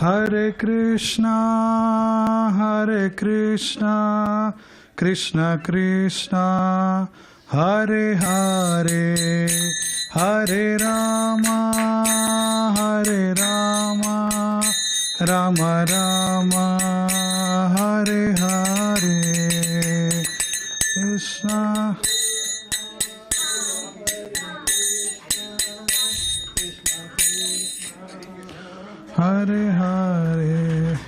Hare Krishna, Krishna Krishna, Hare Hare, Hare Rama, Rama Rama, Hare Hare, Krishna. Hare Hare.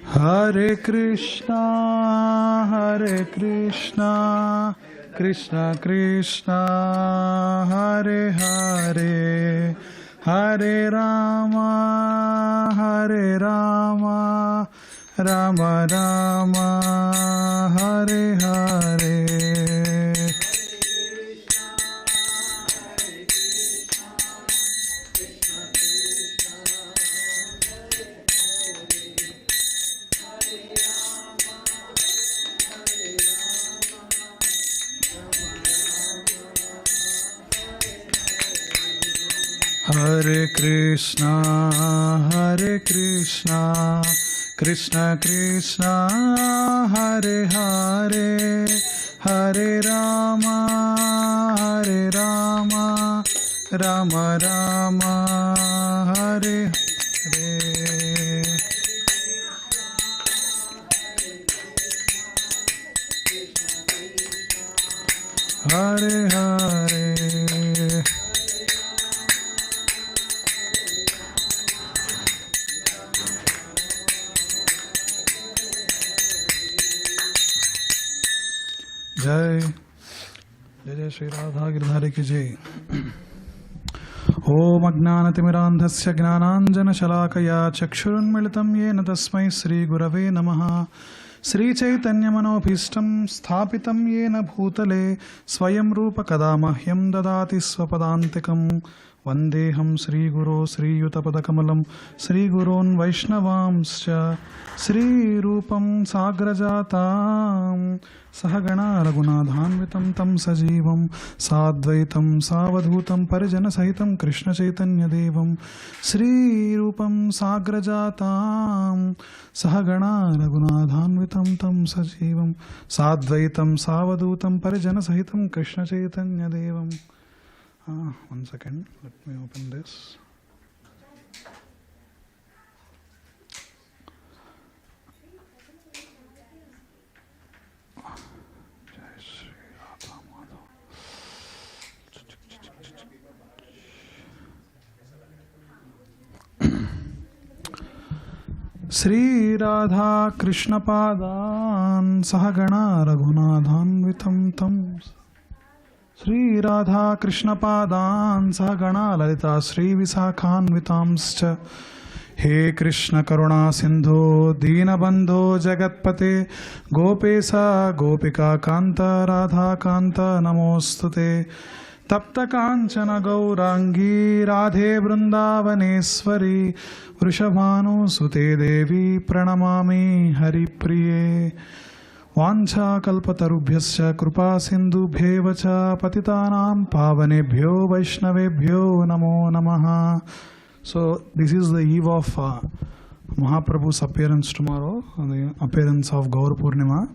Hare Krishna, Krishna Krishna, Hare Hare, Hare Rama, Rama Rama, Hare Hare. Hare Krishna, Krishna Krishna, Hare Hare, Hare Rama, Rama Rama, Hare Hare. Hare Hare. जय जय जय श्री राधा गिरधारी की जय। ओम अज्ञानतिमिरान्धस्य ज्ञानाञ्जनशलाकया चक्षुरुन्मिलितं येन तस्मै श्रीगुरवे नमः। श्रीचैतन्यमनोभीष्टं स्थापितं येन भूतले स्वयं रूप कदा मह्यं ददाति स्वपदान्तिकं। वन्देऽहं श्रीगुरो श्रीयुतपदकमलं श्रीगुरोन् वैष्णवांश्च श्रीरूपं साग्रजातां सहगणा रघुनाथान्वितं तं सजीवं साद्वैतं सावधूतं परिजनसहितं कृष्णचैतन्यदेवं श्रीरूपं साग्रजातां सहगणा रघुनाथान्वितं तं सजीवं साद्वैतं सावधूतं परिजनसहितं कृष्णचैतन्यदेवं। One second, let me open this. Shri Radha Krishna Padan Sahagana Raghunathanvitam Tam Shri Radha Krishna Padan Sahagana Lalita Shri Visakhanvitamscha He Krishna Karuna Sindhu Deenabandho Jagatpate Gopesa Gopika Kanta Radha Kanta Namostute Tapta Kanchana Gaurangi Radhe Vrindavaneshwari Vrishabhanu Sute Devi Pranamami Hari Priye Vancha kalpatarubhyasya kripa sindhubhyev cha patitanam pavanebhyo vaishnavebhyo namo namaha. So this is the eve of Mahaprabhu's appearance tomorrow, the appearance of Gaur Purnima.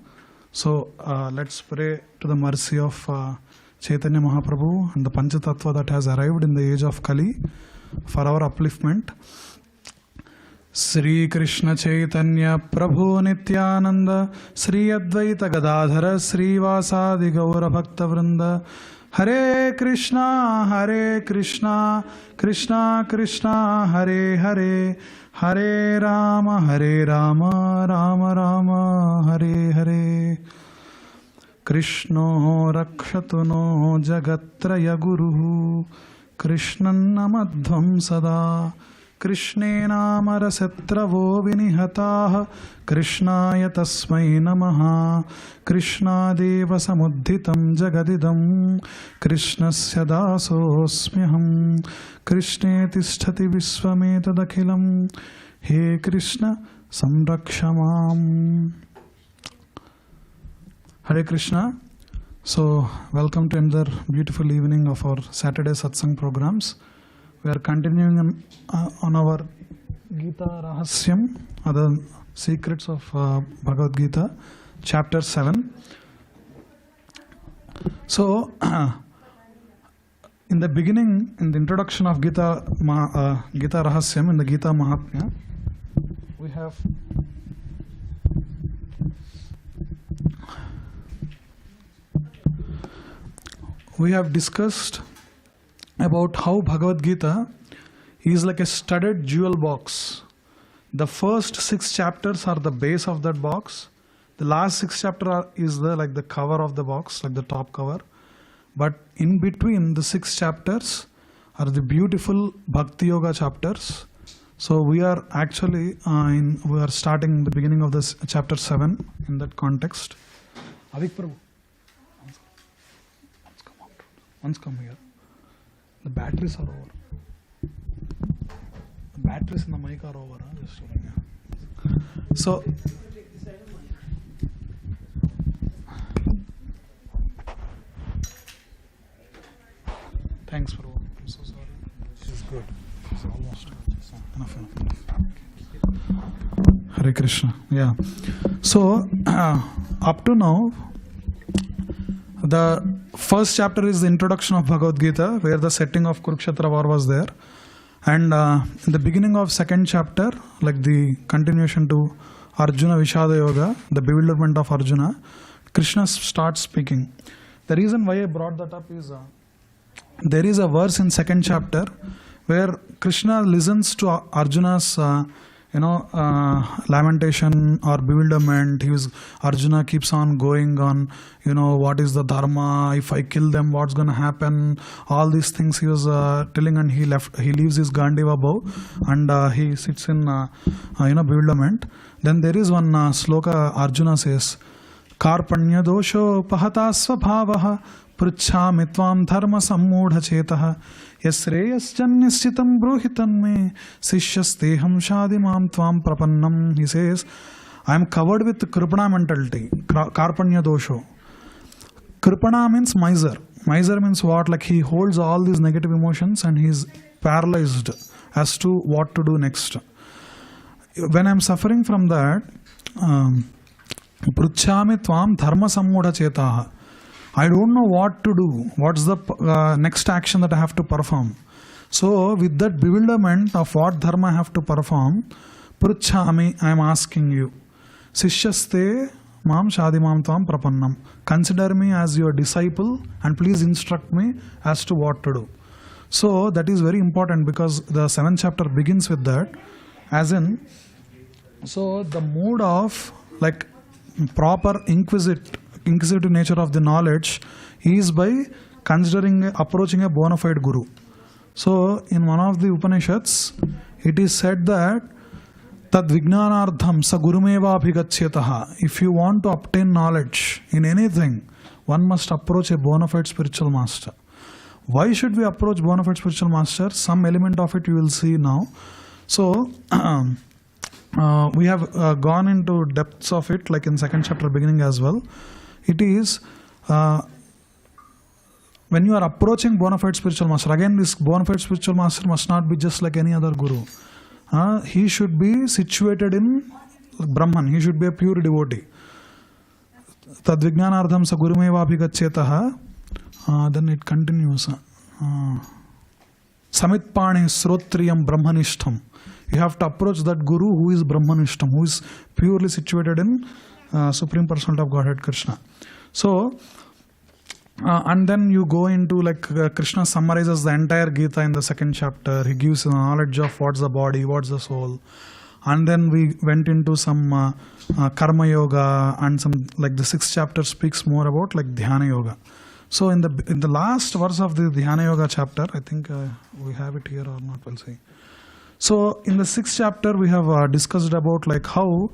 So let's pray to the mercy of Chaitanya Mahaprabhu and the Panchatattva that has arrived in the age of Kali for our upliftment. Sri Krishna Chaitanya Prabhu Nityananda Sri Advaita Gadadhara Sri Vasadi Gaura Bhakta Vrinda Hare Krishna Krishna Krishna Hare Hare Hare Rama Rama Rama Hare Hare Krishno Rakshatuno Jagatraya Guruhu Krishnannamadhvam Sada Krishnena Marasetravo Vinihataha Krishnaya Tasmai Namaha Krishna Deva Samudhitam Jagadidam Krishnasya Dasosmyaham Krishne Tisthati Visvametadakhilam He Krishna Samrakshamam. Hare Krishna. So, welcome to another beautiful evening of our Saturday Satsang programs. We are continuing on our Gita Rahasyam, other secrets of Bhagavad Gita, Chapter-7. So, in the beginning, in the introduction of Gita Rahasyam, in the Gita Mahatmya, we have discussed about how Bhagavad Gita is like a studded jewel box. The first 6 chapters are the base of that box. The last 6 chapters is like the cover of the box, like the top cover. But in between the 6 chapters are the beautiful Bhakti Yoga chapters. So we are actually we are starting the beginning of this chapter 7 in that context. Avik Prabhu, once come here. The batteries are over. The batteries in the mic are over. So thanks, Prabhu. I'm so sorry. This is good. It's almost enough. Hare Krishna. Yeah. So up to now, the first chapter is the introduction of Bhagavad Gita, where the setting of Kurukshetra war was there. And in the beginning of second chapter, like the continuation to Arjuna Vishada Yoga, the bewilderment of Arjuna, Krishna starts speaking. The reason why I brought that up is there is a verse in second chapter where Krishna listens to Arjuna's lamentation or bewilderment. Arjuna keeps on going on, what is the dharma, if I kill them, what's going to happen, all these things he was telling, and he leaves his Gandiva bow and he sits in bewilderment. Then there is one sloka Arjuna says, Karpanya dosho pahata svabhavaha pruchhami tvam dharma sammudha chetaha yasreyasjannischitam bruhitan me sishyasteham shadimam tvam prapannam. He says, I am covered with kripana mentality, karpanya dosho. Kripana means miser. Miser means what? Like he holds all these negative emotions and he is paralyzed as to what to do next. When I am suffering from that, pruchhami tvam dharma sammudha chetaha. I don't know what to do. What's the next action that I have to perform? So, with that bewilderment of what dharma I have to perform, pruchhami, I am asking you, sishyaste mam shadimam tvam prapannam. Consider me as your disciple and please instruct me as to what to do. So, that is very important because the 7th chapter begins with that. As in, so the mood of like proper inquisitive nature of the knowledge is by approaching a bona fide guru. So in one of the Upanishads it is said that tad vijnanardham sa gurumeva abhigachyataha. If you want to obtain knowledge in anything, one must approach a bona fide spiritual master. Why should we approach bona fide spiritual master? Some element of it you will see now. So we have gone into depths of it, like in second chapter beginning as well. It is when you are approaching bona fide spiritual master. Again, this bona fide spiritual master must not be just like any other guru. He should be situated in Brahman. He should be a pure devotee. Tad vijnanardham sa gurumeva abhigachyataha. Then it continues. Samitpani srotriyam brahmanishtam. You have to approach that guru who is brahmanishtam, who is purely situated in Supreme Personality of Godhead Krishna. So, and then you go into like Krishna summarizes the entire Gita in the second chapter. He gives knowledge of what's the body, what's the soul. And then we went into some karma yoga, and some like the 6th chapter speaks more about like dhyana yoga. So in the last verse of the dhyana yoga chapter, I think we have it here or not, we'll see. So in the 6th chapter we have discussed about like how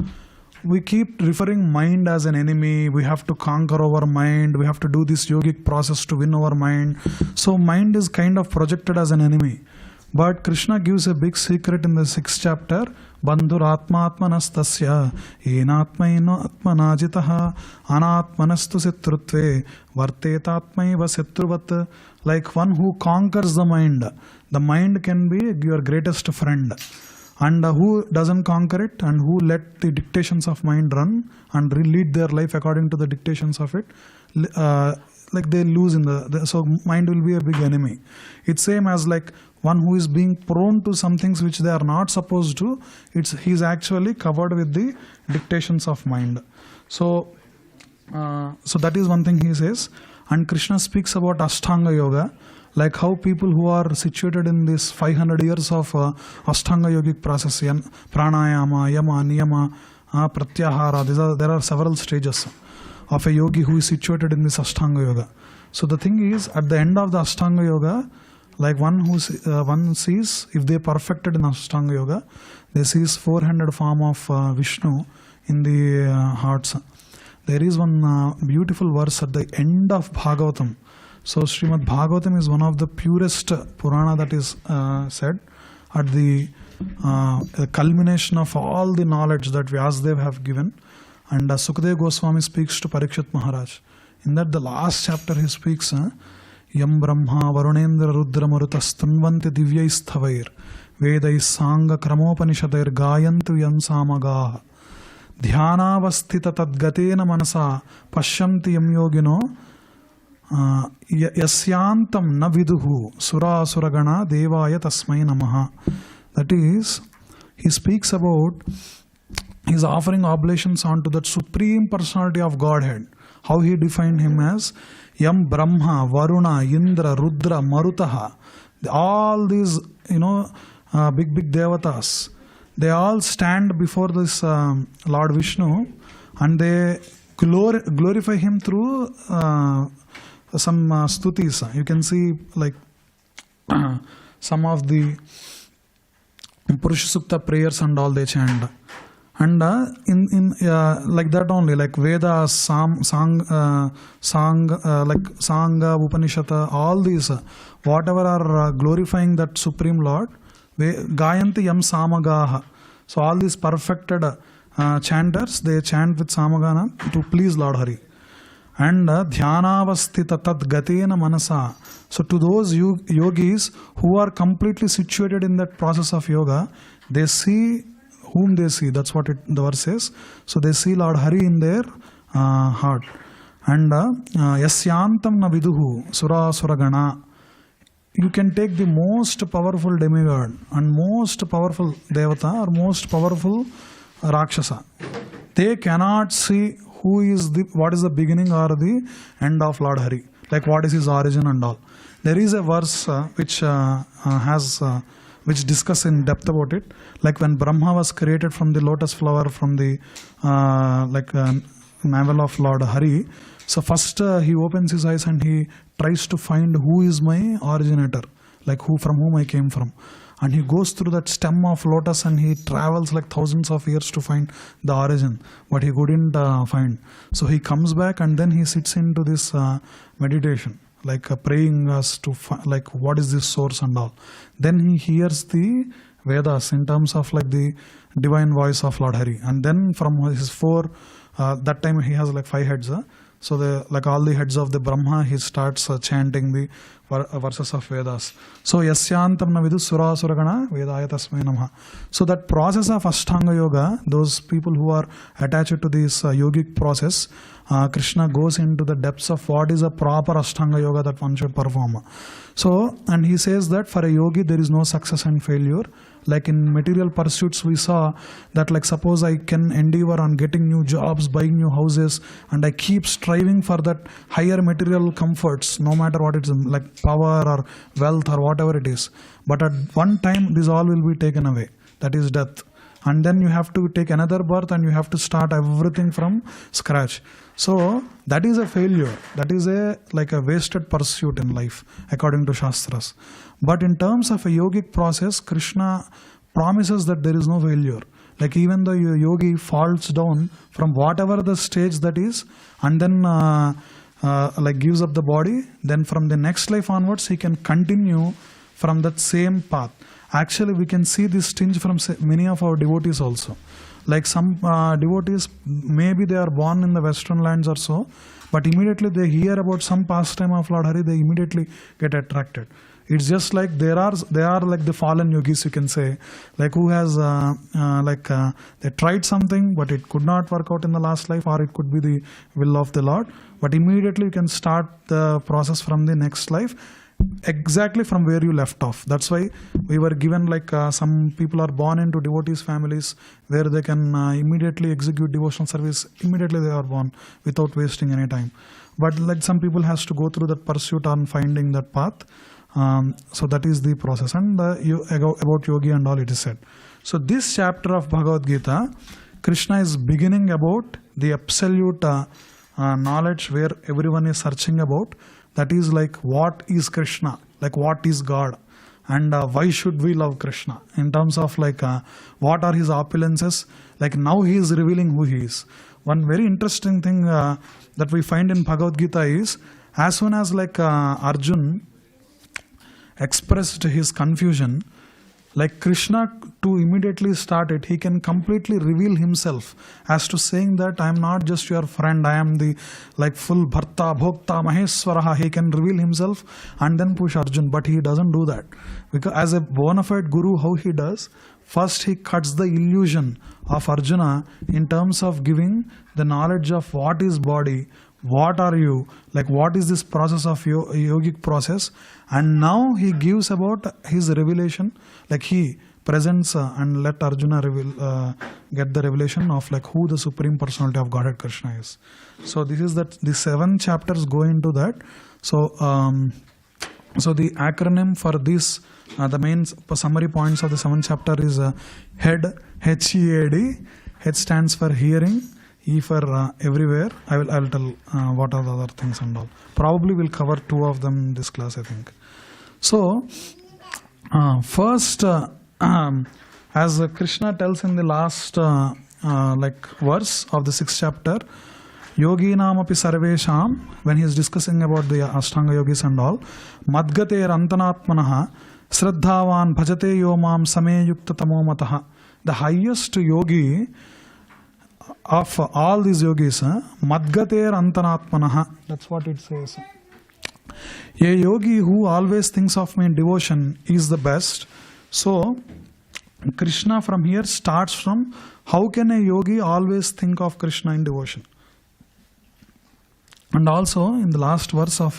we keep referring mind as an enemy. We have to conquer our mind. We have to do this yogic process to win our mind. So mind is kind of projected as an enemy. But Krishna gives a big secret in the 6th chapter. Bandhuratmatmanastasya enatmaino atmanajitaha anatmanastu sitrutve vartetatmaiva setruvat. Like one who conquers the mind can be your greatest friend. And who doesn't conquer it and who let the dictations of mind run and lead their life according to the dictations of it, like they lose in so mind will be a big enemy. It's same as like one who is being prone to some things which they are not supposed to. He's actually covered with the dictations of mind. So that is one thing he says. And Krishna speaks about Ashtanga Yoga, like how people who are situated in this 500 years of Ashtanga yogic process, pranayama, yama, niyama, pratyahara, there are several stages of a yogi who is situated in this Ashtanga Yoga. So the thing is, at the end of the Ashtanga Yoga, like one sees, if they perfected in Ashtanga Yoga, they sees 400 form of Vishnu in the hearts. There is one beautiful verse at the end of Bhagavatam. So Srimad Bhagavatam is one of the purest Purana that is said at the culmination of all the knowledge that Vyasadeva have given. And Sukadeva Goswami speaks to Parikshit Maharaj. In that the last chapter he speaks, Yam Brahma Varunendra Rudra Marutas Tunvanti Divyaisthavair Vedai Sangha Kramopanishadair Gayantu Yansamagaha Dhyanavasthita Tadgatena Manasa Pashyanti Yam Yogino Yasyantam na viduhu sura suragana devaya tasmai namaha. That is, he speaks about, he's offering oblations onto that supreme personality of Godhead. How he defined him as Yam Brahma, Varuna, Indra, Rudra, Marutaha. All these, big devatas, they all stand before this Lord Vishnu and they glorify him through some stutis. You can see like some of the Purusha Sukta prayers and all they chant. And in like that only, like Veda, Sangha, Upanishata, all these, whatever are glorifying that Supreme Lord, Gayanti Yam Samagaha. So all these perfected chanters, they chant with Samagana to please Lord Hari. And dhyanavasthita tad gatena manasa. So to those yogis who are completely situated in that process of yoga, they see whom they see. That's what the verse says. So they see Lord Hari in their heart. And yasyantam na viduhu sura suragana. You can take the most powerful demigod and most powerful devata or most powerful rakshasa. They cannot see what is the beginning or the end of Lord Hari, like what is his origin and all. There is a verse which discuss in depth about it, like when Brahma was created from the lotus flower from the navel of Lord Hari. So first he opens his eyes and he tries to find who is my originator, like from whom I came from. And he goes through that stem of lotus and he travels like thousands of years to find the origin, but he couldn't find. So he comes back and then he sits into this meditation, like praying us to like what is this source and all. Then he hears the Vedas in terms of like the divine voice of Lord Hari. And then from his that time he has like 5 heads. So like all the heads of the Brahma, he starts chanting the verses of Vedas. So yasyantam na vidu sura suragana vedaya tasmai namaha. So that process of Ashtanga Yoga, those people who are attached to this yogic process, Krishna goes into the depths of what is a proper Ashtanga Yoga that one should perform. So, and he says that for a yogi there is no success and failure. Like in material pursuits we saw that, like suppose I can endeavor on getting new jobs, buying new houses, and I keep striving for that higher material comforts, no matter what it is, like power or wealth or whatever it is. But at one time this all will be taken away, that is death. And then you have to take another birth and you have to start everything from scratch. So that is a failure. That is like a wasted pursuit in life according to Shastras. But in terms of a yogic process, Krishna promises that there is no failure. Like even though your yogi falls down from whatever the stage that is, and then like gives up the body, then from the next life onwards he can continue from that same path. Actually, we can see this tinge from many of our devotees also. Like some devotees, maybe they are born in the Western lands or so, but immediately they hear about some pastime of Lord Hari, they immediately get attracted. It's just like they are like the fallen yogis, you can say, like who has they tried something but it could not work out in the last life, or it could be the will of the Lord, but immediately you can start the process from the next life exactly from where you left off. That's why we were given like some people are born into devotees families where they can immediately execute devotional service. Immediately they are born without wasting any time. But like some people has to go through that pursuit on finding that path. So that is the process. And about yogi and all it is said. So this chapter of Bhagavad Gita, Krishna is beginning about the absolute knowledge where everyone is searching about. That is like what is Krishna, like what is God, and why should we love Krishna in terms of like what are his opulences. Like now he is revealing who he is. One very interesting thing that we find in Bhagavad Gita is as soon as like Arjun expressed his confusion, like Krishna to immediately start it, he can completely reveal himself as to saying that I am not just your friend, I am the like full Bharta, Bhokta, Maheswaraha. He can reveal himself and then push Arjun, but he doesn't do that. Because as a bona fide guru, how he does, first he cuts the illusion of Arjuna in terms of giving the knowledge of what is body, what are you, like what is this process of yogic process, and now he gives about his revelation, like he presents and let Arjuna get the revelation of like who the Supreme Personality of Godhead Krishna is. So this is that the 7 chapters go into that. So so the acronym for this, the main summary points of the 7th chapter is HEAD, H-E-A-D. H stands for hearing, E for everywhere. I will tell what are the other things and all. Probably we'll cover 2 of them in this class, I think. So first, as Krishna tells in the last like verse of the 6th chapter, Yoginam api sarvesham, when he is discussing about the Ashtanga yogis and all, Madgater antanatmanaha Sraddhavan bhajate yomam same yukta tamomataha. The highest yogi of all these yogis, Madgater antanatmanaha, that's what it says. A yogi who always thinks of me in devotion is the best. So Krishna from here starts from how can a yogi always think of Krishna in devotion. And also in the last verse of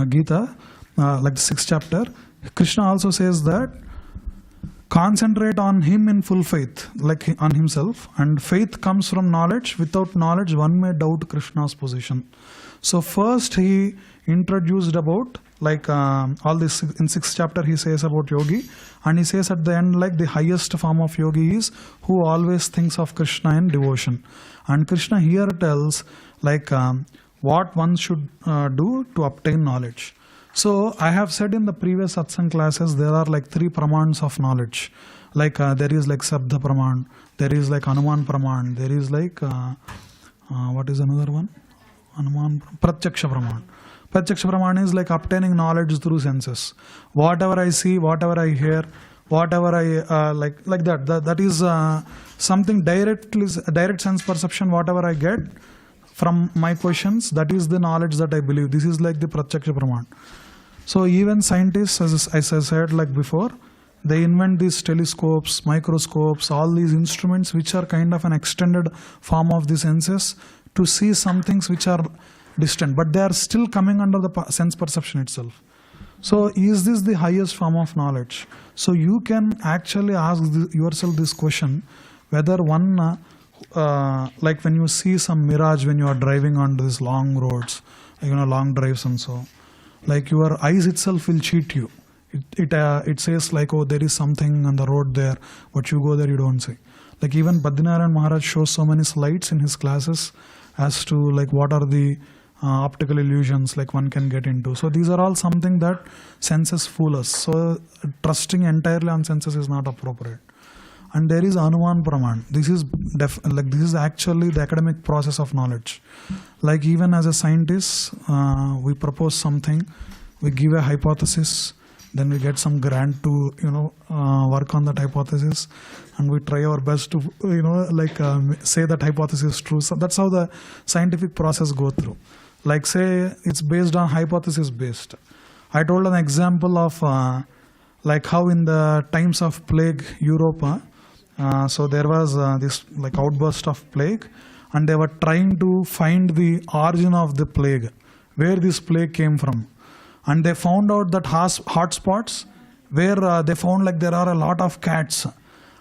Gita, like the 6th chapter, Krishna also says that concentrate on him in full faith, like on himself, and faith comes from knowledge. Without knowledge one may doubt Krishna's position. So first he introduced about like all this in 6th chapter he says about yogi, and he says at the end like the highest form of yogi is who always thinks of Krishna in devotion. And Krishna here tells like what one should do to obtain knowledge. So I have said in the previous satsang classes there are like 3 pramans of knowledge. Like there is like Sabda praman, there is like Anuman praman, there is like what is another one? Anuman Pratyaksha praman. Pratyaksha praman is like obtaining knowledge through senses. Whatever I see, whatever I hear, whatever I like that. That is something direct sense perception. Whatever I get from my questions, that is the knowledge that I believe. This is like the Pratyaksha praman. So even scientists, as I said like before, they invent these telescopes, microscopes, all these instruments which are kind of an extended form of the senses to see some things which are distant, but they are still coming under the sense perception itself. So is this the highest form of knowledge? So you can actually ask yourself this question, whether one like when you see some mirage when you are driving on these long roads, long drives and so, like your eyes itself will cheat you. It says like, oh, there is something on the road there, but you go there, you don't see. Like even Badrinaran Maharaj shows so many slides in his classes as to like what are the optical illusions like one can get into. So these are all something that senses fool us. So trusting entirely on senses is not appropriate. And there is Anuman Praman. This is actually the academic process of knowledge. Like even as a scientist, we propose something, we give a hypothesis, then we get some grant to work on that hypothesis, and we try our best to say that hypothesis is true. So that's how the scientific process go through. Like say it's based on hypothesis based. I told an example of like how in the times of plague Europe, so there was this like outburst of plague, and they were trying to find the origin of the plague, where this plague came from. And they found out that hotspots where they found like there are a lot of cats.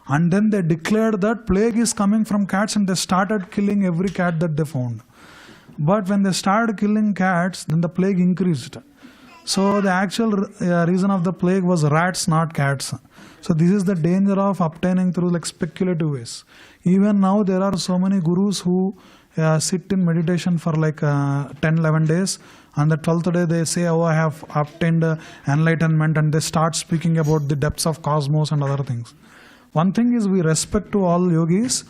And then they declared that plague is coming from cats, and they started killing every cat that they found. But when they started killing cats, then the plague increased. So the actual reason of the plague was rats, not cats. So this is the danger of obtaining through like speculative ways. Even now there are so many gurus who sit in meditation for like 10-11 days, and the 12th day they say, oh, I have obtained enlightenment, and they start speaking about the depths of cosmos and other things. One thing is, we respect to all yogis,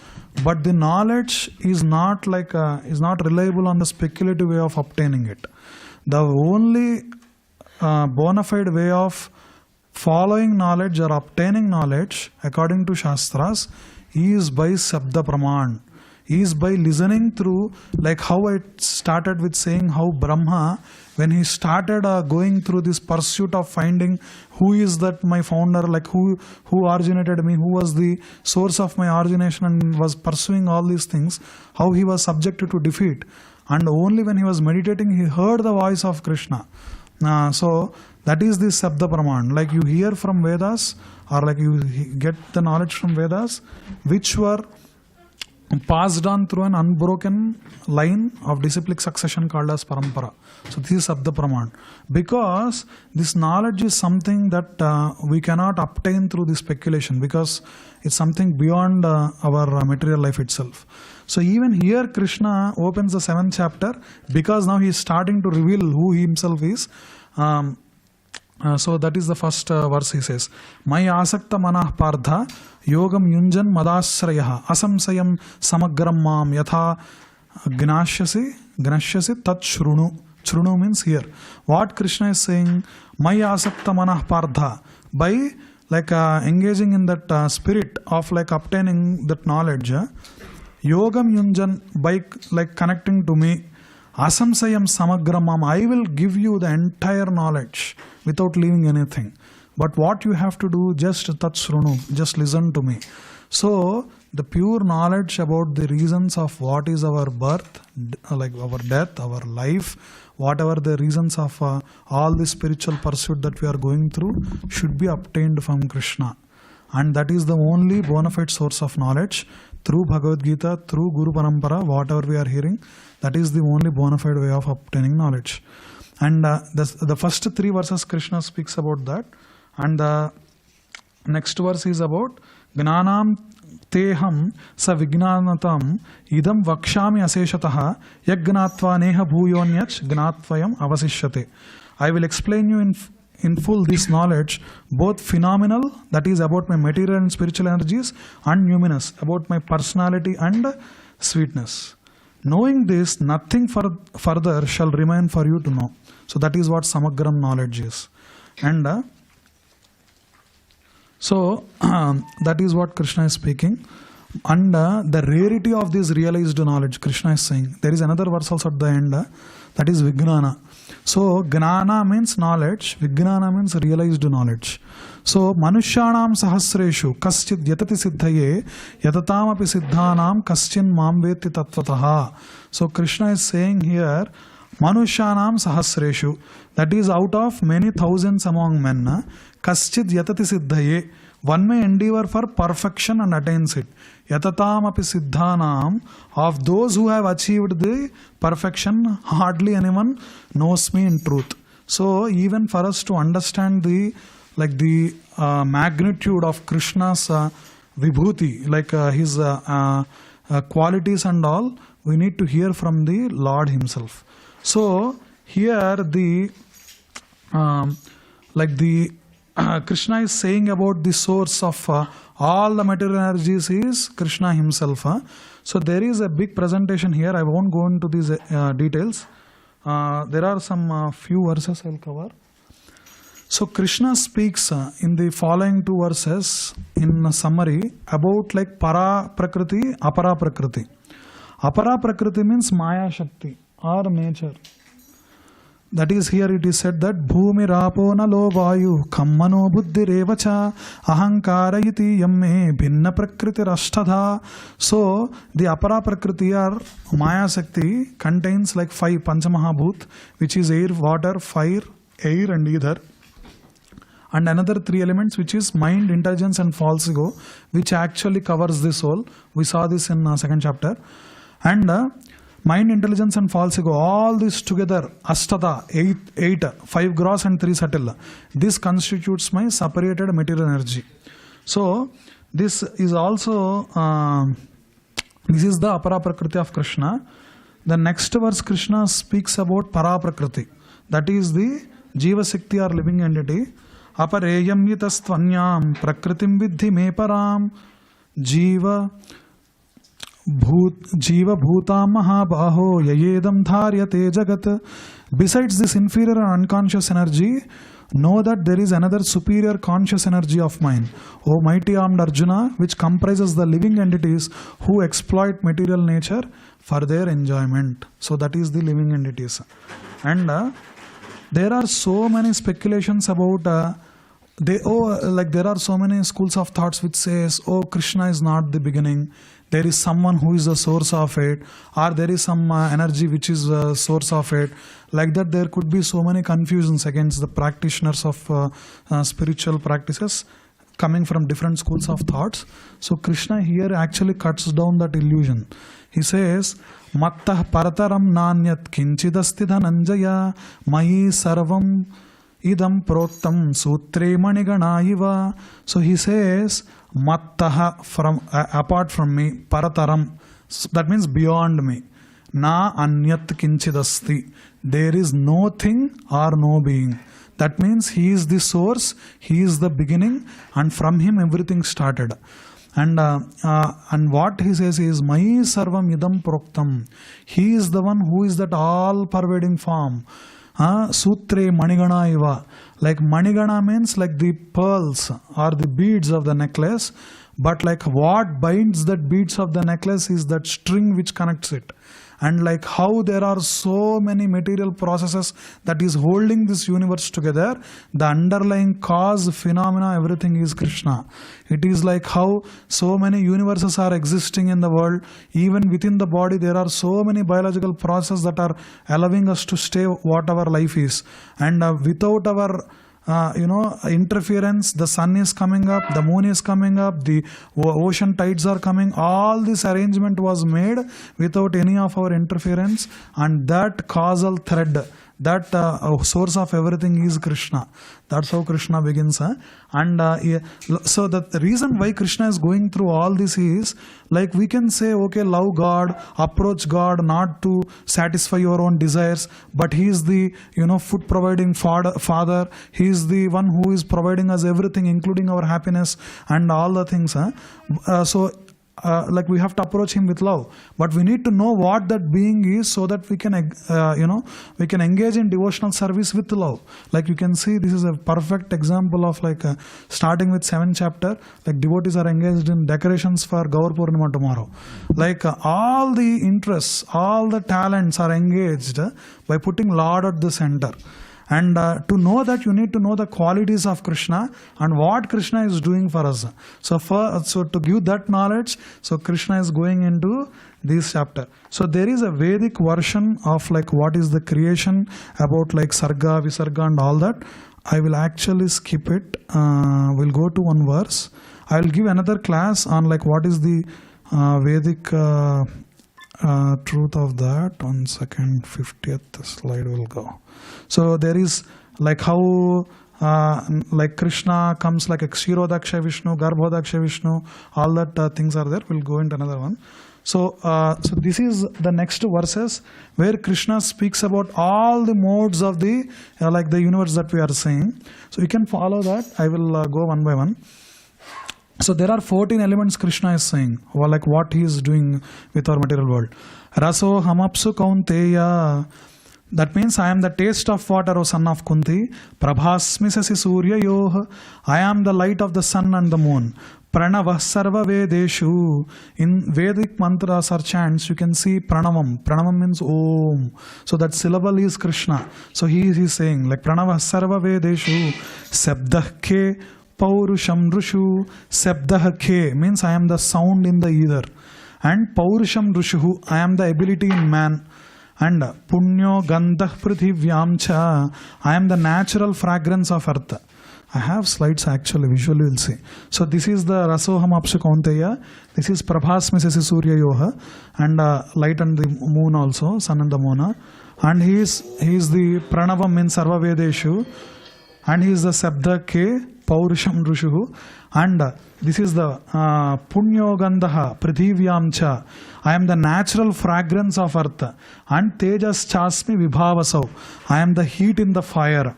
but the knowledge is not like is not reliable on the speculative way of obtaining it. The only bona fide way of following knowledge or obtaining knowledge according to Shastras is by Sabda Praman, is by listening through, like how I started with saying how Brahma, when he started going through this pursuit of finding who is that my founder, like who originated me, who was the source of my origination, and was pursuing all these things, how he was subjected to defeat. And only when he was meditating, he heard the voice of Krishna. So that is the Sabda Praman. Like you hear from Vedas, or like you get the knowledge from Vedas, which were passed on through an unbroken line of disciplic succession called as Parampara. So this is Sabda Praman. Because this knowledge is something that we cannot obtain through the speculation, because it's something beyond our material life itself. So even here Krishna opens the 7th chapter, because now he is starting to reveal who he himself is. So that is the first verse. He says, Maya asakta manah partha yogam yunjan madasrayaha asamsayam samagram mam yatha gnashyasi tat shrunu. Shrunu means here. What Krishna is saying, Maya asakta manah partha, by like engaging in that spirit of like obtaining that knowledge, yogam yunjan, by like connecting to me, asamsayam samagramam, I will give you the entire knowledge without leaving anything. But what you have to do, just tatsrunu, just listen to me. So the pure knowledge about the reasons of what is our birth, like our death, our life, whatever the reasons of all the spiritual pursuit that we are going through, should be obtained from Krishna. And that is the only bona fide source of knowledge. Through Bhagavad Gita, through Guru Parampara, whatever we are hearing, that is the only bona fide way of obtaining knowledge. And the first 3 verses Krishna speaks about that. And the next verse is about Gnanam teham sa vignanatam idam vakshami aseshataha yaggnatva neha bhuyonyach gnattvayam avasishyate. I will explain you in full this knowledge, both phenomenal, that is about my material and spiritual energies, and numinous, about my personality and sweetness. Knowing this, nothing further shall remain for you to know. So that is what Samagram knowledge is. And so that is what Krishna is speaking. And the rarity of this realized knowledge, Krishna is saying. There is another verse also at the end, that is Vijnana. So Gnana means knowledge, Vijnana means realized knowledge. So Manushyanam sahasreshu kaschid yatati siddhaye yatatam api siddhanam kaschin mam veti tattvataha. So Krishna is saying here, Manushyanam sahasreshu, that is out of many thousands among men, kaschid yatati siddhaye, one may endeavor for perfection and attains it. Yatatam api siddhanam, of those who have achieved the perfection, hardly anyone knows me in truth. So even for us to understand the magnitude of Krishna's vibhuti, like his qualities and all, we need to hear from the Lord himself. So here the Krishna is saying about the source of all the material energies is Krishna himself. So there is a big presentation here. I won't go into these details. There are some few verses I will cover. So Krishna speaks in the following two verses in a summary about like para prakriti, apara prakriti. Apara prakriti means maya shakti or nature. That is, here it is said that bhumi rapo nalo vayu kammano buddhi revacha ahankara iti yamme bhinna prakriti rashtadha. So the apara prakriti or maya shakti contains like 5 panchamahabhut, which is air, water, fire, air and ether, and another 3 elements which is mind, intelligence and false ego, which actually covers the soul. We saw this in second chapter. And mind, intelligence and false ego, all this together, astada, 8, 5 gross and 3 subtle. This constitutes my separated material energy. So this is also, this is the apara prakriti of Krishna. The next verse Krishna speaks about para prakriti. That is the jiva shakti or living entity. Apareyam yitastvanyam prakritim vidhi me param jiva bhuta mahabaho yayedam dharyate jagat. Besides this inferior and unconscious energy, know that there is another superior conscious energy of mine, O mighty armed Arjuna, which comprises the living entities who exploit material nature for their enjoyment. So that is the living entities. And there are so many speculations about there are so many schools of thoughts which says, oh, Krishna is not the beginning, there is someone who is the source of it, or there is some energy which is the source of it. Like that, there could be so many confusions against the practitioners of spiritual practices coming from different schools of thoughts. So Krishna here actually cuts down that illusion. He says, Mattah parataram nanyat kinchidasti dhananjaya mayi sarvam idam proktam sutre manigana. So he says, Mattaha, from apart from me, parataram, that means beyond me. Na anyat kinchidasti, there is no thing or no being. That means he is the source, he is the beginning, and from him everything started. And what he says is, Mayi sarvam idam proktam. He is the one who is that all-pervading form. Sutre manigana iva. Like manigana means like the pearls or the beads of the necklace. But like what binds that beads of the necklace is that string which connects it. And like how there are so many material processes that is holding this universe together, the underlying cause, phenomena, everything is Krishna. It is like how so many universes are existing in the world. Even within the body there are so many biological processes that are allowing us to stay what our life is. And without our interference, the sun is coming up, the moon is coming up, the ocean tides are coming. All this arrangement was made without any of our interference, and that causal thread, that source of everything is Krishna. That's how Krishna begins. And so the reason why Krishna is going through all this is, like we can say, okay, love God, approach God not to satisfy your own desires, but He is the food providing Father. He is the one who is providing us everything, including our happiness and all the things. Like we have to approach Him with love, but we need to know what that being is, so that we can we can engage in devotional service with love. Like you can see, this is a perfect example of like starting with 7th chapter, like devotees are engaged in decorations for Gaur Purnima tomorrow. Like all the interests, all the talents are engaged by putting Lord at the center. And to know that, you need to know the qualities of Krishna and what Krishna is doing for us. So to give that knowledge, so Krishna is going into this chapter. So there is a Vedic version of like what is the creation, about like Sarga, Visarga and all that. I will actually skip it. We'll go to one verse. I will give another class on like what is the Vedic truth of that. 1 second, 50th slide will go. So there is like how like Krishna comes like a Kshirodaksha Vishnu, Garbhodaksha Vishnu, all that things are there. We'll go into another one. So this is the next verses where Krishna speaks about all the modes of the like the universe that we are saying. So you can follow that. I will go one by one. So there are 14 elements Krishna is saying, or like what he is doing with our material world. Raso hamapsu kaunteya That means I am the taste of water, O son of Kunti. Prabhasmi sasi surya yoh. I am the light of the sun and the moon. Pranava sarva vedeshu. In Vedic mantras or chants, you can see pranavam. Pranavam means Om. So that syllable is Krishna. So he is saying like Pranava sarva vedeshu. Sabdah ke paurusham rushu. Sabdah ke means I am the sound in the ether. And paurusham rushu, I am the ability in man. And punyo gandah prithivyam cha, I am the natural fragrance of earth. I have slides actually, visually you will see. So this is the Rasoham Apsha Kaunteya. This is Prabhasmi Sasi Surya Yoha. And light and the moon also, sun and the moon. And he is the Pranavam in Sarva Vedeshu. And he is the Sabda Ke Paurusham Rushuhu. And this is the Punyo Gandaha Prithivyam cha. I am the natural fragrance of earth. And Tejas Chasmi Vibhavasau. I am the heat in the fire.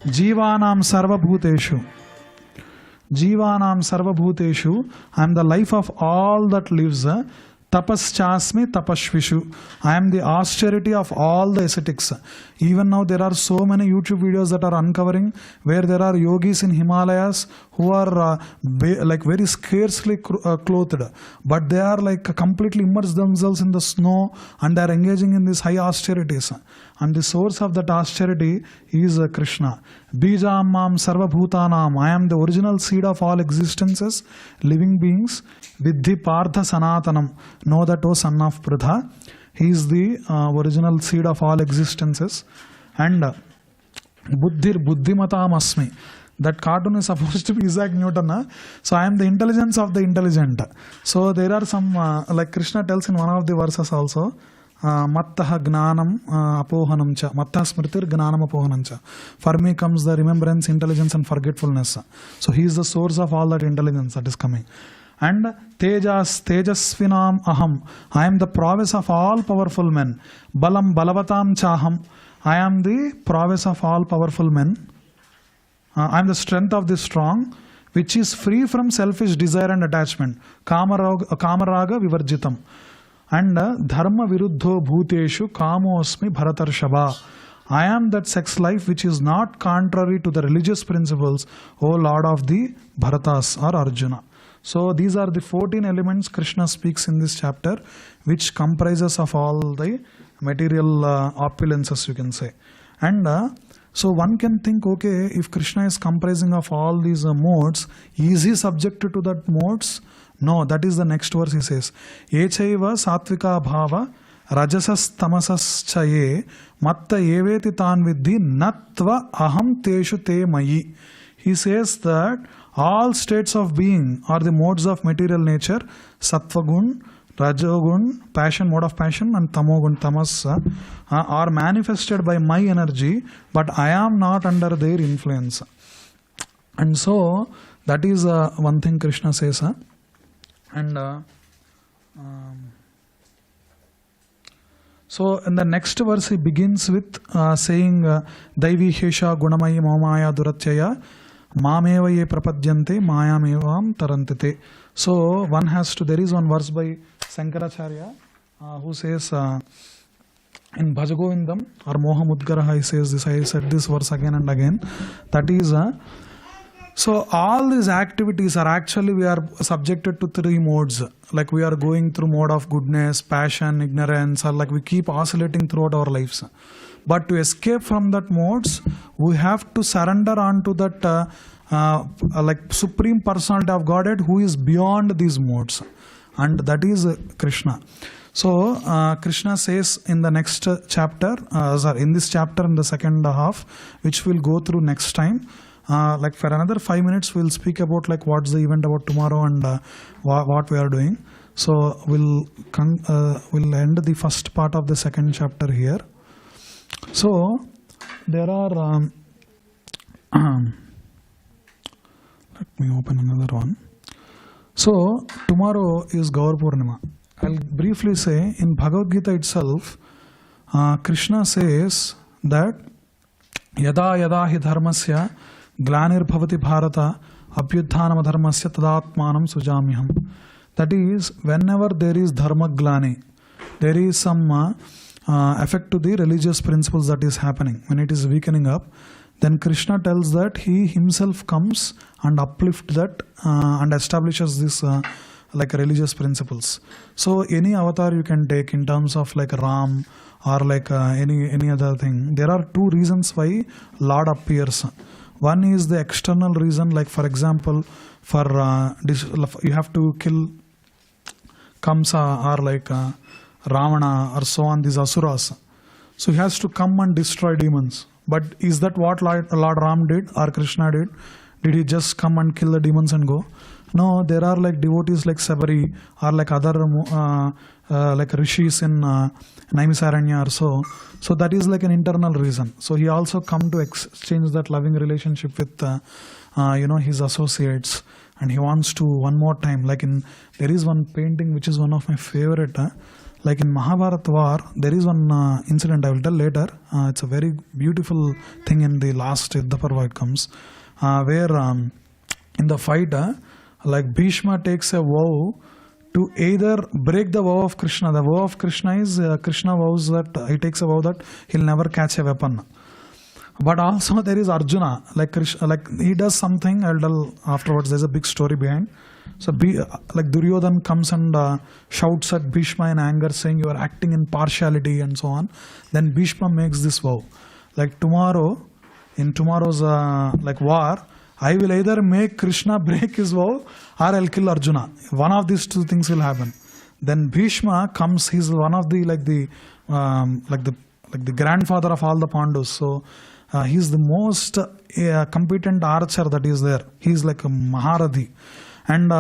Jivanam Sarva Bhuteshu. Jivanam Sarva Bhuteshu. I am the life of all that lives. Tapas Chasmi Tapashvishu. I am the austerity of all the ascetics. Even now there are so many YouTube videos that are uncovering where there are yogis in Himalayas who are like very scarcely clothed, but they are like completely immersed themselves in the snow and they are engaging in these high austerities. And the source of that austerity is Krishna. Bijam mam sarva bhutanam. I am the original seed of all existences, living beings. Vidhi partha sanatanam. Know that, O son of Pradha. He is the original seed of all existences. And buddhir buddhimatam asmi. That cartoon is supposed to be Isaac Newton. So I am the intelligence of the intelligent. So there are some, like Krishna tells in one of the verses also, Mattaha gnanam apohanam cha. Mattaha smritir gnanam apohanam cha. For me comes the remembrance, intelligence and forgetfulness. So he is the source of all that intelligence that is coming. And tejasvinam aham. I am the prowess of all powerful men. Balam balavatam chaham. I am the prowess of all powerful men. I am the strength of the strong, which is free from selfish desire and attachment. Kamaraga vivarjitam. And dharma viruddho bhuteshu kamosmi bharatarshava. I am that sex life which is not contrary to the religious principles, O Lord of the Bharatas or Arjuna. So these are the 14 elements Krishna speaks in this chapter, which comprises of all the material opulences, you can say. And so one can think, okay, if Krishna is comprising of all these modes, is he subjected to that modes? No, that is the next verse he says. Echaiva satvika bhava rajasas tamasas chaye matta eveti tan vidhi natva aham teshu te mayi. He says that all states of being are the modes of material nature, sattva gun, rajogun, passion, mode of passion, and tamogun, tamas, are manifested by my energy, but I am not under their influence. And so that is one thing Krishna says. And so in the next verse he begins with saying Daivi Hesha Gunamayi Mamaya Duratyaya Mameva ye prapadyante mayamevam tarantite. So one has to, there is one verse by Sankaracharya who says in Bhajagovindam or Moha Mudgaraha, he says this, I said this verse again and again. That is, so all these activities are actually, we are subjected to three modes. Like we are going through mode of goodness, passion, ignorance, or like we keep oscillating throughout our lives. But to escape from that modes, we have to surrender onto that like Supreme Personality of Godhead who is beyond these modes. And that is Krishna. So Krishna says in the next chapter, in this chapter in the second half, which we'll go through next time, like for another 5 minutes we'll speak about like what's the event about tomorrow and what we are doing. So we'll end the first part of the second chapter here. So there are let me open another one. So tomorrow is Gaur Purnima. I'll briefly say in Bhagavad Gita itself, Krishna says that Yada yada hi dharmasya glanir bhavati bharata abhyudhanam dharmasya tadatmanam sujamyaham. That is, whenever there is dharma glani, there is some effect to the religious principles that is happening. When it is weakening up, then Krishna tells that he himself comes and uplift that and establishes this like religious principles. So any avatar you can take in terms of like Ram or like any other thing. There are two reasons why Lord appears. One is the external reason, like for example, for you have to kill Kamsa or like Ravana or so on, these asuras. So he has to come and destroy demons. But is that what Lord Ram did or Krishna did? Did he just come and kill the demons and go? No, there are like devotees like Sabari or like other like rishis in Naimisaranya or so. So that is like an internal reason. So he also come to exchange that loving relationship with his associates, and he wants to one more time. Like there is one painting which is one of my favorite. Like in Mahabharata war, there is one incident I will tell later. It's a very beautiful thing in the last Yuddha Parva it comes, where in the fight, like Bhishma takes a vow to either break the vow of Krishna. The vow of Krishna is Krishna vows that he takes a vow that he'll never catch a weapon. But also there is Arjuna, like Krishna, like he does something. I'll tell afterwards. There's a big story behind. So like Duryodhan comes and shouts at Bhishma in anger, saying you are acting in partiality and so on. Then Bhishma makes this vow, like tomorrow, in tomorrow's like war, I will either make Krishna break his vow or I'll kill Arjuna. One of these two things will happen. Then Bhishma comes. He's one of the like the grandfather of all the Pandus. So he's the most competent archer that is there. He's like a Maharadi. And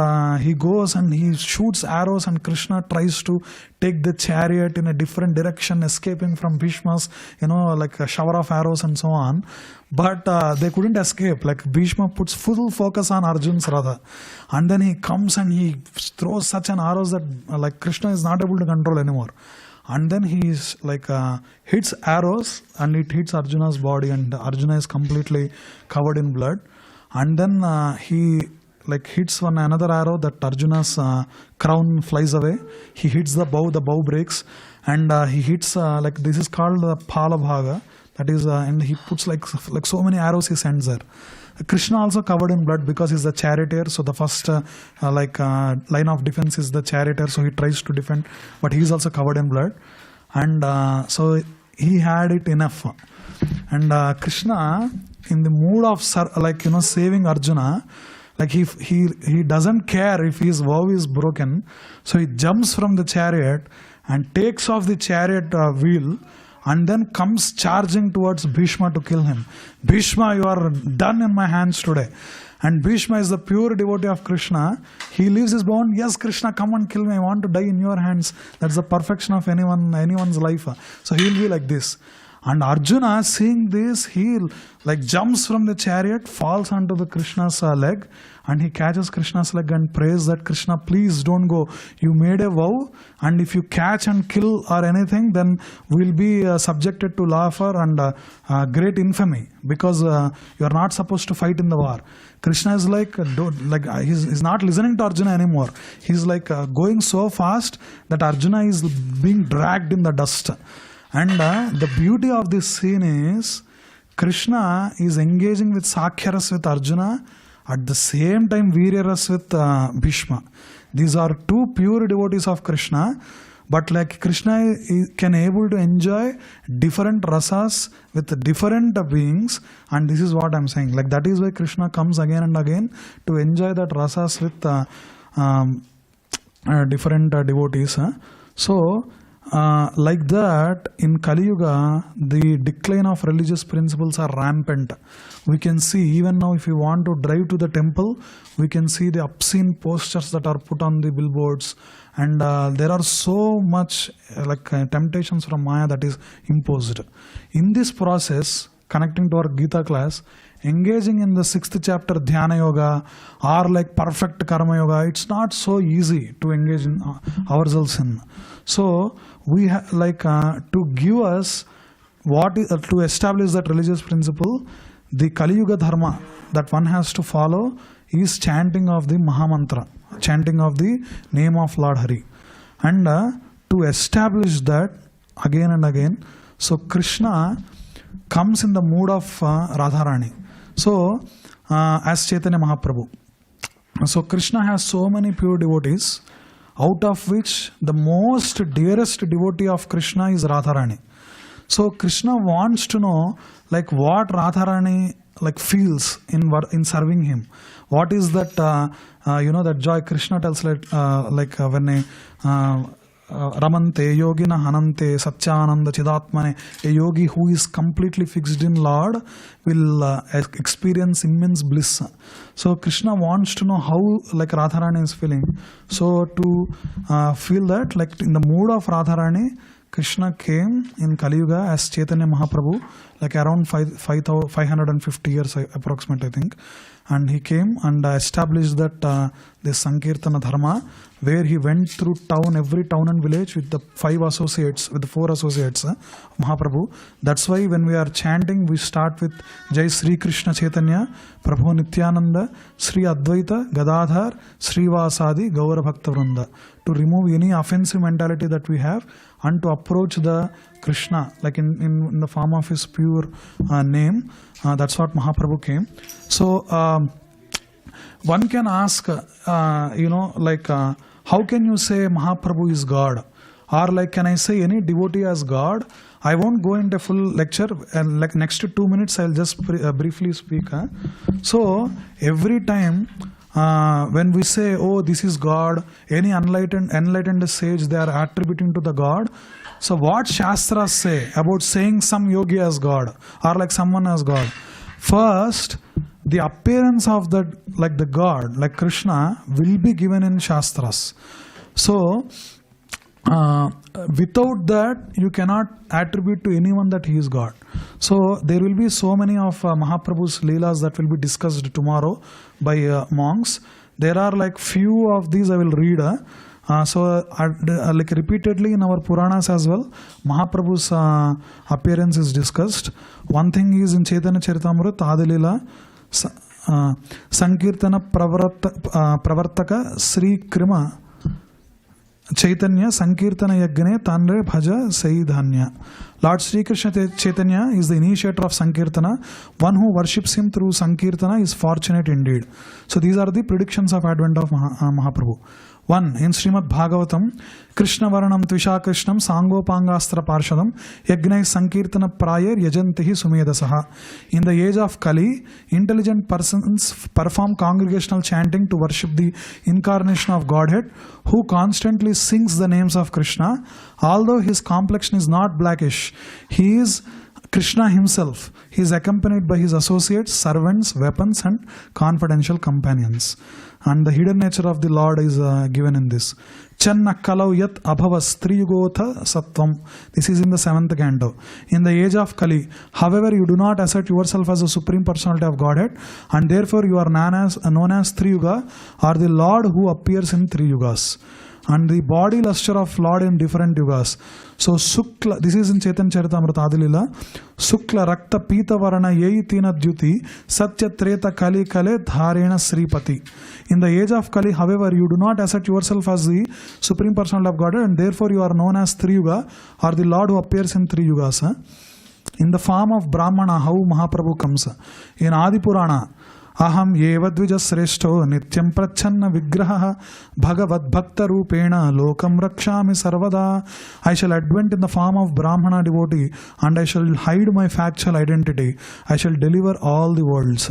he goes and he shoots arrows, and Krishna tries to take the chariot in a different direction, escaping from Bhishma's, like a shower of arrows and so on. But they couldn't escape. Like Bhishma puts full focus on Arjun's Radha. And then he comes and he throws such an arrows that like Krishna is not able to control anymore. And then he like hits arrows and it hits Arjuna's body, and Arjuna is completely covered in blood. And then he like hits another arrow, that Arjuna's crown flies away. He hits the bow breaks, and he hits like this is called the Pala Bhaga. That is, and he puts like so many arrows he sends there. Krishna also covered in blood because he's the charioteer. So the first line of defense is the charioteer. So he tries to defend, but he's also covered in blood, and so he had it enough. And Krishna, in the mood of saving Arjuna, like he doesn't care if his vow is broken, so he jumps from the chariot and takes off the chariot wheel, and then comes charging towards Bhishma to kill him. Bhishma, you are done in my hands today. And Bhishma is the pure devotee of Krishna. He leaves his bond. Yes, Krishna, come and kill me. I want to die in your hands. That's the perfection of anyone's life. So he will be like this. And Arjuna, seeing this, he like jumps from the chariot, falls onto the Krishna's leg, and he catches Krishna's leg and prays that Krishna, please don't go. You made a vow, and if you catch and kill or anything, then we'll be subjected to laughter and great infamy, because you are not supposed to fight in the war. Krishna is like he's not listening to Arjuna anymore. He's like going so fast that Arjuna is being dragged in the dust. And the beauty of this scene is Krishna is engaging with Sakhyaras with Arjuna, at the same time Viryaras with Bhishma. These are two pure devotees of Krishna, but like Krishna can able to enjoy different rasas with different beings, and this is what I'm saying. Like that is why Krishna comes again and again to enjoy that rasas with different devotees. So like that, in Kali Yuga, the decline of religious principles are rampant. We can see even now, if you want to drive to the temple, we can see the obscene posters that are put on the billboards, and there are so much temptations from Maya that is imposed. In this process, connecting to our Gita class, engaging in the 6th chapter Dhyana Yoga or like perfect Karma Yoga, it's not so easy to engage in ourselves in. So we to give us to establish that religious principle, the Kali Yuga Dharma that one has to follow is chanting of the Mahamantra, chanting of the name of Lord Hari. And to establish that, again and again. So Krishna comes in the mood of Radharani. So as Chaitanya Mahaprabhu. So Krishna has so many pure devotees, out of which the most dearest devotee of Krishna is Radharani. So Krishna wants to know like what Radharani like feels in serving him. What is that that joy Krishna tells when Ramante yogina hanante satyananda chidatmane, a yogi who is completely fixed in Lord will experience immense bliss. So Krishna wants to know how like Radharani is feeling. So to feel that like in the mood of Radharani, Krishna came in Kali Yuga as Chaitanya Mahaprabhu, like around 550 years approximate, I think. And he came and established that this Sankirtana Dharma, where he went through every town and village with the 4 associates Mahaprabhu. That's why when we are chanting, we start with Jai Sri Krishna Chaitanya, Prabhu Nityananda, Sri Advaita, Gadadhar, Sri Vasadi, Gaura Bhakta Vrinda, to remove any offensive mentality that we have and to approach the Krishna like in the form of his pure name. That's what Mahaprabhu came. So one can ask, how can you say Mahaprabhu is God? Or like, can I say any devotee as God? I won't go into full lecture, and like next 2 minutes I'll just briefly speak. So every time when we say, oh, this is God, any enlightened sage, they are attributing to the God. So what Shastras say about saying some yogi as God or like someone as God? First, the appearance of the God, like Krishna, will be given in Shastras. So without that, you cannot attribute to anyone that he is God. So there will be so many of Mahaprabhu's Leelas that will be discussed tomorrow by monks. There are like few of these I will read. Like repeatedly in our Puranas as well, Mahaprabhu's appearance is discussed. One thing is in Chaitanya Charitamrita, Adilila, Sankirtana Pravartaka Sri Krima Chaitanya Sankirtana Yagne Tanre Bhaja Saidhanya. Lord Sri Krishna Chaitanya is the initiator of Sankirtana. One who worships him through Sankirtana is fortunate indeed. So these are the predictions of advent of Mahaprabhu. 1. In Srimad Bhagavatam, Krishna Varanam Tvisha Krishnam Sangopangastra Parshadam Yagnai Sankirtana Prayer Yajantihi Sumedasaha. In the age of Kali, intelligent persons perform congregational chanting to worship the incarnation of Godhead, who constantly sings the names of Krishna. Although his complexion is not blackish, he is Krishna himself. He is accompanied by his associates, servants, weapons and confidential companions. And the hidden nature of the Lord is given in this. Channa kalau yat abhavas triyugotha sattvam. This is in the 7th canto. In the age of Kali, however, you do not assert yourself as a supreme personality of Godhead, and therefore you are known as Triyuga, or the Lord who appears in 3 yugas. And the body luster of Lord in different yugas. So Sukla, this is in Chaitanya Charitamrita Adilila. Sukla Rakta Pita Varana Yei Tina Dyuti Satya Treta Kali Kale Dharena Sripati. In the age of Kali, however, you do not assert yourself as the Supreme Personality of Godhead, and therefore you are known as Triyuga, or the Lord who appears in 3 yugas. In the form of Brahmana, how Mahaprabhu comes. In Adi Purana, Aham yeva dvija sreshto nityam prachanna vigraha bhagavad bhakta rupena lokam rakshami sarvada. I shall advent in the form of Brahmana devotee, and I shall hide my factual identity. I shall deliver all the worlds.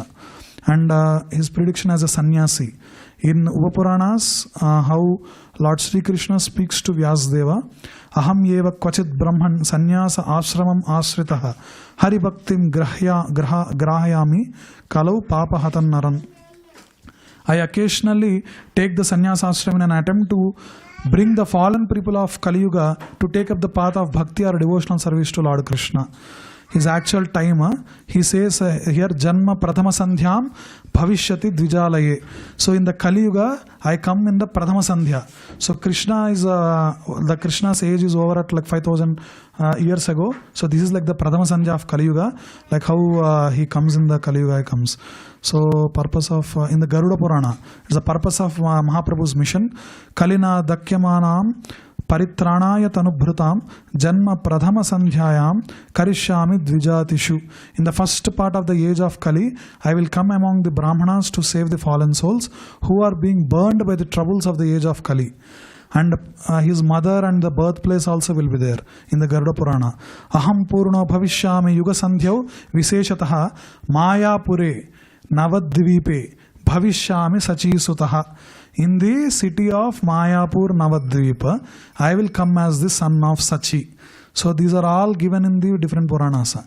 And his prediction as a sannyasi. In Upapuranas, how Lord Sri Krishna speaks to Vyasdeva, Aham yeva kvachit brahman sannyasa ashramam asritaha hari bhaktim grahayami kalau papa hatan naran. I occasionally take the sannyasa ashram in an attempt to bring the fallen people of Kali Yuga to take up the path of bhakti or devotional service to Lord Krishna. His actual time, he says here, Janma Prathama Sandhyam Bhavishyati Dvijalaye. So in the Kali Yuga, I come in the Prathama Sandhya. So Krishna is, the Krishna's age is over at like 5000 years ago. So this is like the Prathama Sandhya of Kali Yuga, like how he comes in the Kali Yuga, he comes. So purpose of, in the Garuda Purana, it's the purpose of Mahaprabhu's mission. Kalina Dakyamanam Paritranaya tanubhrutam janma pradhama sandhyayam karishyami dvijatishu. In the first part of the age of Kali, I will come among the Brahmanas to save the fallen souls who are being burned by the troubles of the age of Kali. And his mother and the birthplace also will be there in the Garuda Purana. Aham purno bhavishyami yuga sandhyau visheshataha mayapure navadvipe bhavishyami sachisutaha. In the city of Mayapur Navadvipa, I will come as the son of Sachi. So these are all given in the different Puranas.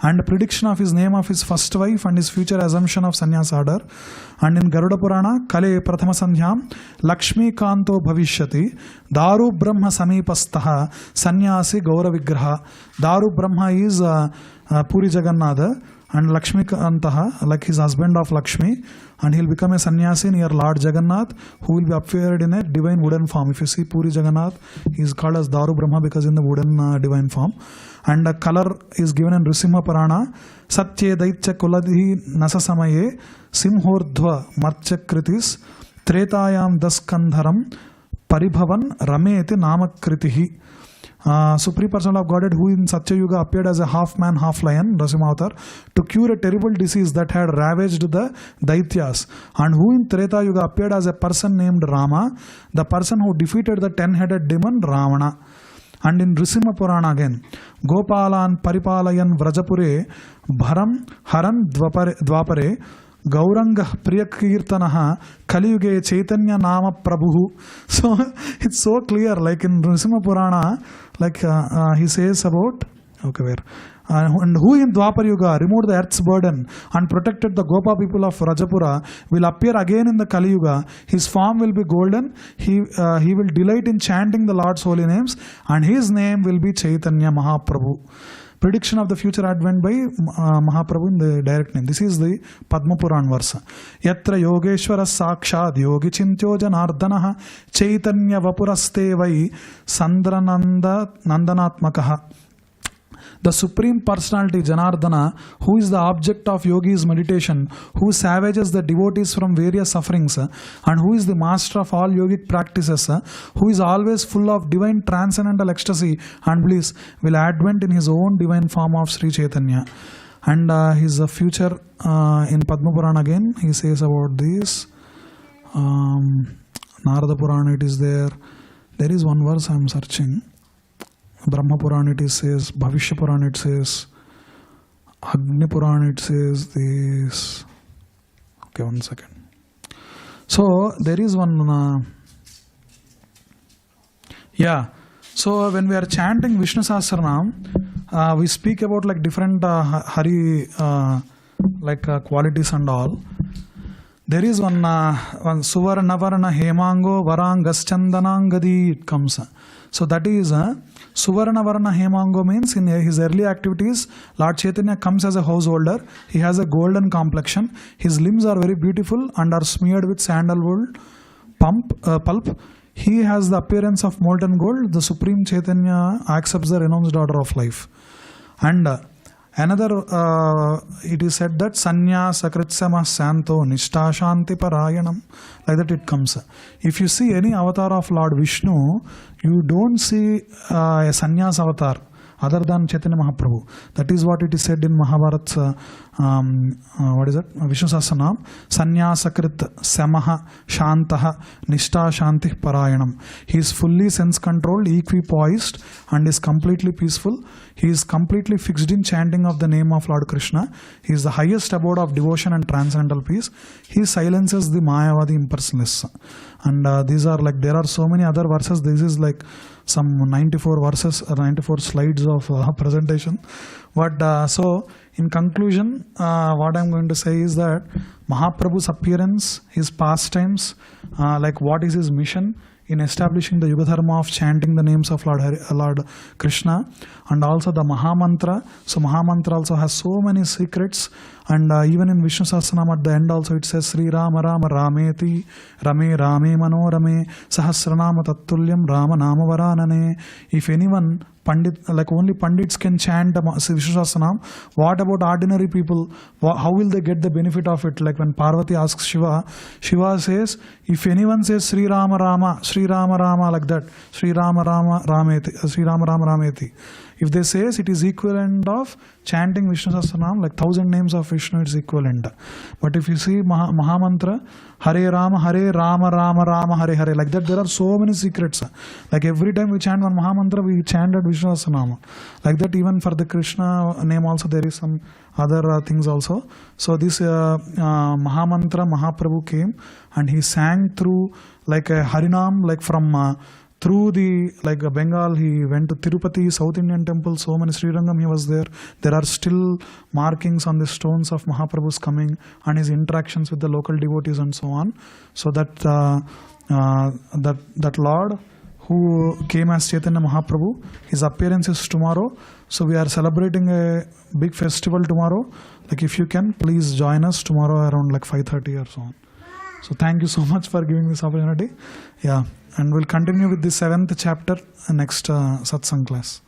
And prediction of his name of his first wife and his future assumption of sannyas order. And in Garuda Purana, Kale Prathama Sandhyam Lakshmi Kanto Bhavishyati Daru Brahma Samipastaha Sannyasi Gaura Vigraha. Daru Brahma is Puri Jagannatha and Lakshmi Kantaha, like his husband of Lakshmi, and he'll become a sannyasi near Lord Jagannath, who will be appeared in a divine wooden form. If you see Puri Jagannath, he is called as Daru Brahma because in the wooden divine form. And the color is given in Risimha Purana. Satye Daitya Kuladhi Nasasamaye Simhordhva Marchakritis Tretayam Daskandharam Paribhavan Rameti Namakritihi. Supreme Person of Godhead, who in Satya Yuga appeared as a half man, half lion, Narasimha Avatar, to cure a terrible disease that had ravaged the Daityas, and who in Treta Yuga appeared as a person named Rama, the person who defeated the 10-headed demon Ravana. And in Risimha Purana again, Gopalan Paripalayan Vrajapure Bharam Haran Dvapare Gauranga Priyakirtanaha Kaliyuge Chaitanya Nama Prabhu. So it's so clear, like in Risimha Purana, like he says about, okay, where? And who in Dwapar Yuga removed the earth's burden and protected the Gopa people of Rajapura will appear again in the Kali Yuga. His form will be golden. He will delight in chanting the Lord's holy names, and his name will be Chaitanya Mahaprabhu. Prediction of the future advent by Mahaprabhu in the direct name. This is the Padma Puran verse. Yatra Yogeshwara Sakshad Yogi Chintyo Janardanaha Chaitanya Vapuraste Vai Sandrananda Nandanatmakaha. The Supreme Personality Janardana, who is the object of yogi's meditation, who savages the devotees from various sufferings, and who is the master of all yogic practices, who is always full of divine transcendental ecstasy and bliss, will advent in his own divine form of Sri Chaitanya. And his future in Padma Purana again, he says about this. Narada Purana it is there. There is one verse I am searching. Brahma Purana it says, Bhavishya Purana it says, Agni Purana it says this. Okay, 1 second. So there is one, so when we are chanting Vishnu Sahasranam, we speak about like different Hari qualities and all. There is one Suvarna Varna Hemango Varangas Chandanangadi it comes. So that is Suvarna Varna Hemango means in his early activities, Lord Chaitanya comes as a householder. He has a golden complexion. His limbs are very beautiful and are smeared with sandalwood pulp. He has the appearance of molten gold. The Supreme Chaitanya accepts the renounced order of life. And another, it is said that Sanyasa Kritsama Santo Nishta Shanti Parayanam. Like that it comes. If you see any avatar of Lord Vishnu, you don't see a sannyas avatar other than Chaitanya Mahaprabhu. That is what it is said in Mahabharata. What is it? Vishnu Sahasranam. Sanyasakrit Samaha Shantaha Nishta Shanti Parayanam. He is fully sense controlled, equipoised, and is completely peaceful. He is completely fixed in chanting of the name of Lord Krishna. He is the highest abode of devotion and transcendental peace. He silences the Mayavadi impersonalists. And these are like, there are so many other verses. This is like some 94 verses, 94 slides of presentation. But so in conclusion, what I'm going to say is that Mahaprabhu's appearance, his pastimes, like what is his mission in establishing the Yuga Dharma of chanting the names of Lord Krishna, and also the Mahamantra. So Mahamantra also has so many secrets And even in Vishnu Sahasranam at the end also it says Sri Rama Rama Rameti Rame Rame Manorame Sahasranama Tattulyam Rama Nama Varanane. If anyone Pandit, like only Pandits can chant the Vishnu Sahasranam, what about ordinary people? How will they get the benefit of it? Like when Parvati asks Shiva, Shiva says, if anyone says Sri Rama Rama, Sri Rama Rama, like that, Sri Rama Rama Rameti, Sri Rama Rama Rameti. If they says it is equivalent of chanting Vishnu Sahasranam, like 1000 names of Vishnu, it's equivalent. But if you see Mahamantra, Hare Rama Rama Rama Hare Hare, like that there are so many secrets. Like every time we chant one Mahamantra, we chanted Vishnu Sahasranam. Like that even for the Krishna name also there is some other things also. So this Mahamantra, Mahaprabhu came and he sang through like a Harinam, like from through the Bengal, he went to Tirupati, South Indian temple, so many Srirangam he was there. There are still markings on the stones of Mahaprabhu's coming and his interactions with the local devotees and so on. So that that Lord who came as Chaitanya Mahaprabhu, his appearance is tomorrow. So we are celebrating a big festival tomorrow. Like if you can, please join us tomorrow around like 5:30 or so on. So thank you so much for giving this opportunity. Yeah. And we'll continue with the 7th chapter next satsang class.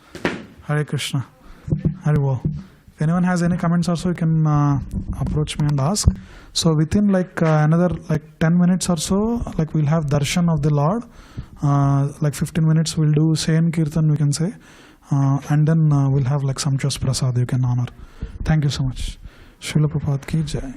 Hare Krishna. Hare Bo. If anyone has any comments also, you can approach me and ask. So within like another like 10 minutes or so, like we'll have darshan of the Lord. Like 15 minutes we'll do Sayan Kirtan, we can say. And then we'll have like sumptuous prasad you can honor. Thank you so much. Srila Prabhupada ki jai.